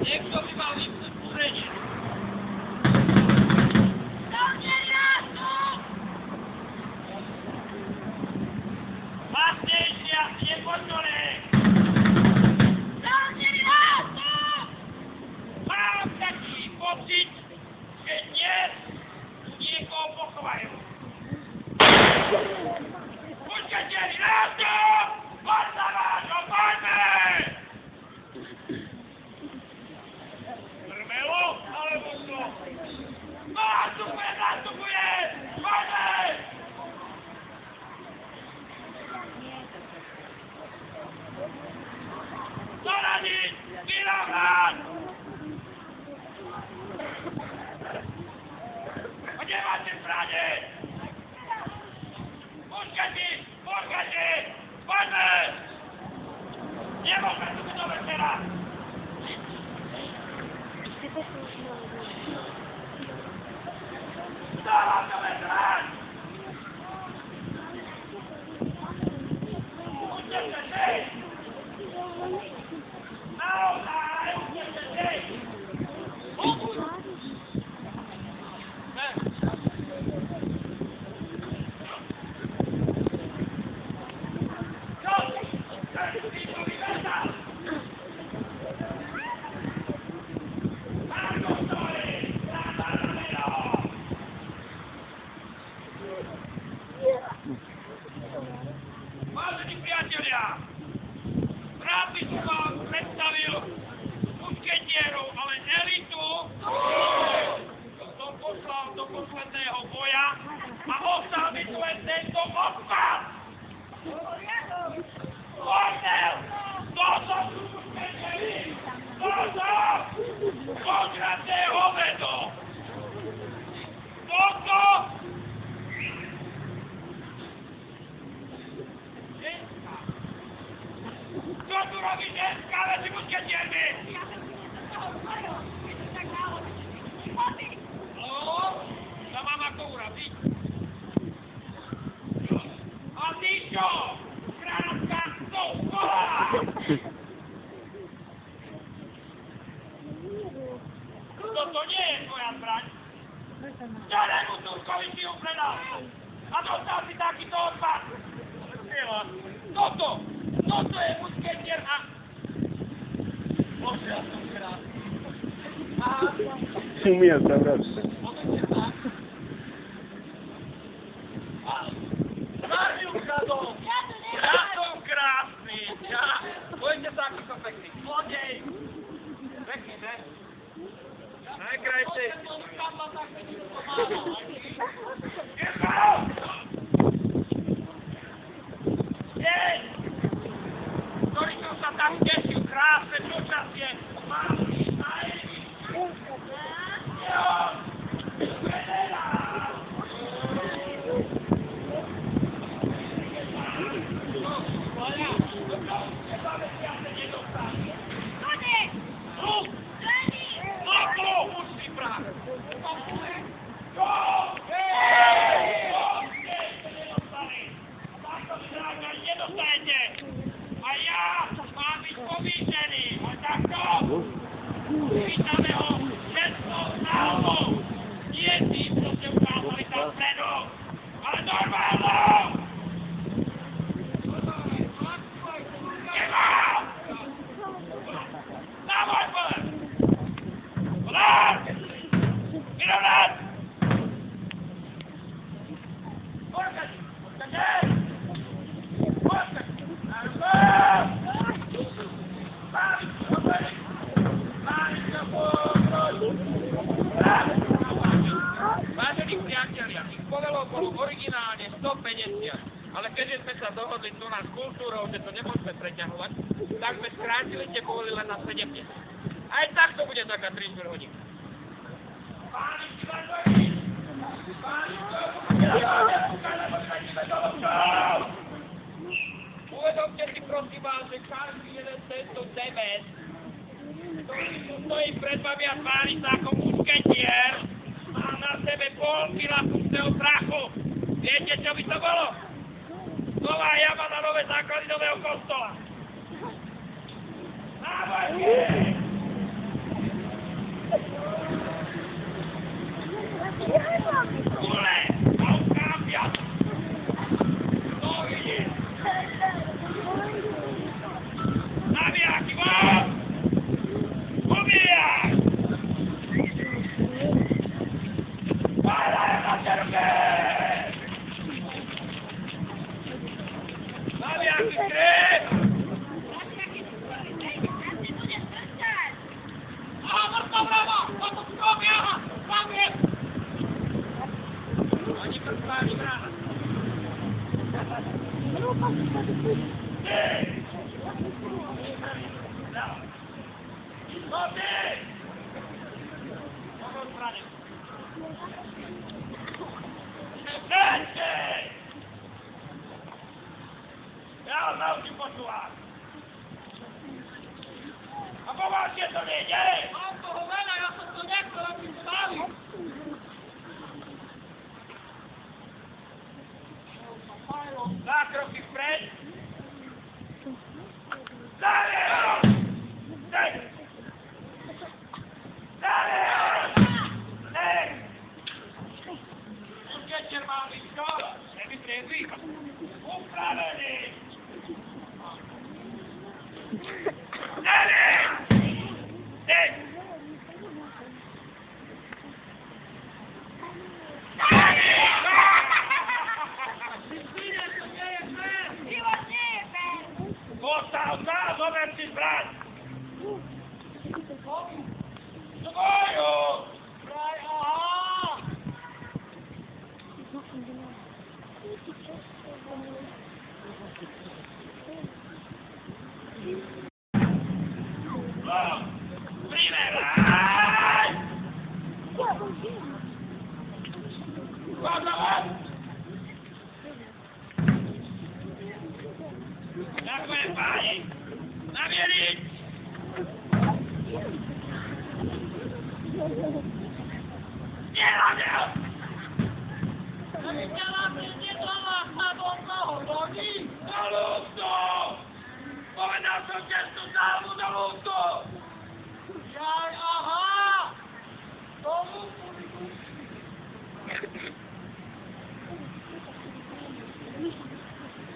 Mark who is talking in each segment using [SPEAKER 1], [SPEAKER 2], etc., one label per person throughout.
[SPEAKER 1] Niekto by mal vypnúť kúrenie.
[SPEAKER 2] Žoldnieri nástup!
[SPEAKER 1] Hlasnejšie a ste nepočuli!
[SPEAKER 2] Žoldnieri nástup!
[SPEAKER 1] Mám taký pocit, že dnes niekoho pochovajú. Mušketieri, nástup! Poď sa vážo, poďme! Krmelo alebo čo? Nastupuje! Poďme! Doradiť! Vyrovnať! Kde máte zbrane? Mušketi! Poďme! Nemôžeme tu byť do večera! Dávam do večera! Uciekte si! Naozaj, uciekte si! Vážení priatelia, rád by som vám predstavil mušketierov, ale elitu, som poslal do posledného boja a ostal mi tu len tento odpad. Kornel, to som tu mušketieri, to som konkrétne hovedo. Toto čo tu robí ženská medzi mušketiermi? To mám ako urobiť? A ty čo? Krátka soukola! Toto nie je tvoja zbraň. Ktorému Turkovi si ju predal? A dostal si takýto odpad? Toto je mušketier a... Bože, ja som krásny.
[SPEAKER 3] Umie sa wreszcie.
[SPEAKER 1] Marmiuka dom! Ja som krásny! Pojďte sa, aký som pekný. Zlodej! Pekný, ne? Najkrajšej. Jej! Ktorý som sa tak tešil, krásne počasie, malý, vítame ho všetkou náhodou. Nie tým, čo ste ukázali tam vpredu, ale normálnou. Nemám! Na môj pohled! Podár! Vyrovnať! Počkať! Vážení priatelia, ich povelov bolo originálne 150, ale keďže sme sa dohodli tu nás kultúrou, že to nemôžeme preťahovať, tak sme skrátili tie povely len na 70. Aj tak to bude taká 3-4 hodiny. Páni, uvedomte si prosím vás, že každý jeden tento demet, ktorý tu stojí pred vami a tvári sa ako mušketier, má na sebe pol kila pustého prachu. Viete, čo by to bolo? Nová jama na nové základy nového kostola. Nábojky! Oni prspali brana. No ty! Mogą strony. Wszędzie! Ja znam ci posłuchać. A poważnie to nie! Mam pochowana, ja to nie chcę na tym stawić. Dwa kroki wprzed. Dalej! Dalej! Dalej! Dalej! Uciekcie małyczko! Nie wytrybuj! Uprawiony! Dalej! Dalej! Postał za, zobacz ci brat! Do boju! Braj, aha! No! Primeraj! Guarda! Jak moje panie! Nawielić! Nie robię! Nie to nas na wolno chodzi! Do luftu! Powiedział, że cię tu zamu do luftu! Jaj, aha! Do luftu!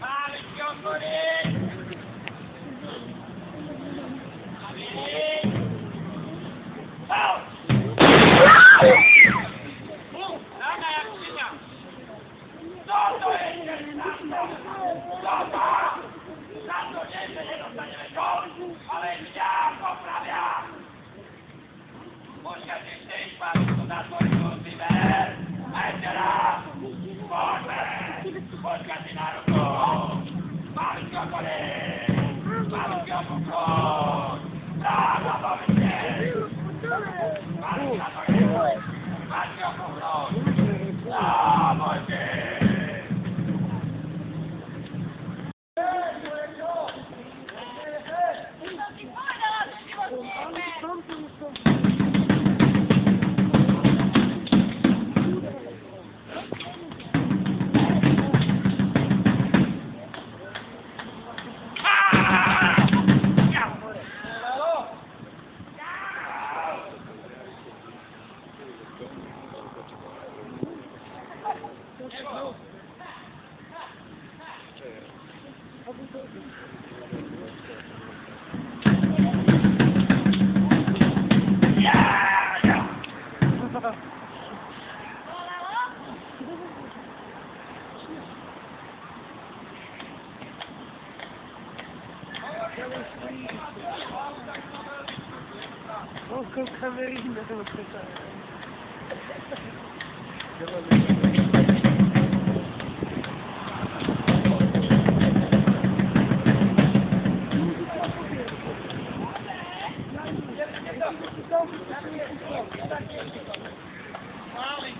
[SPEAKER 1] Mamy świątkury! Dana jak szynia! Co to jest? Co to? Za to nie dostaniemy koń, ale ja poprawia! Muszę się chcieć bawić tu na twoim możliwe! A teraz! Polska ty na ruchu! Mamy świątkury! Mamy świątkury! Brawa, powiedz się! Mamy świątkury! Mamy świątkury! Brawo się!
[SPEAKER 3] Con camerino,
[SPEAKER 1] Vale,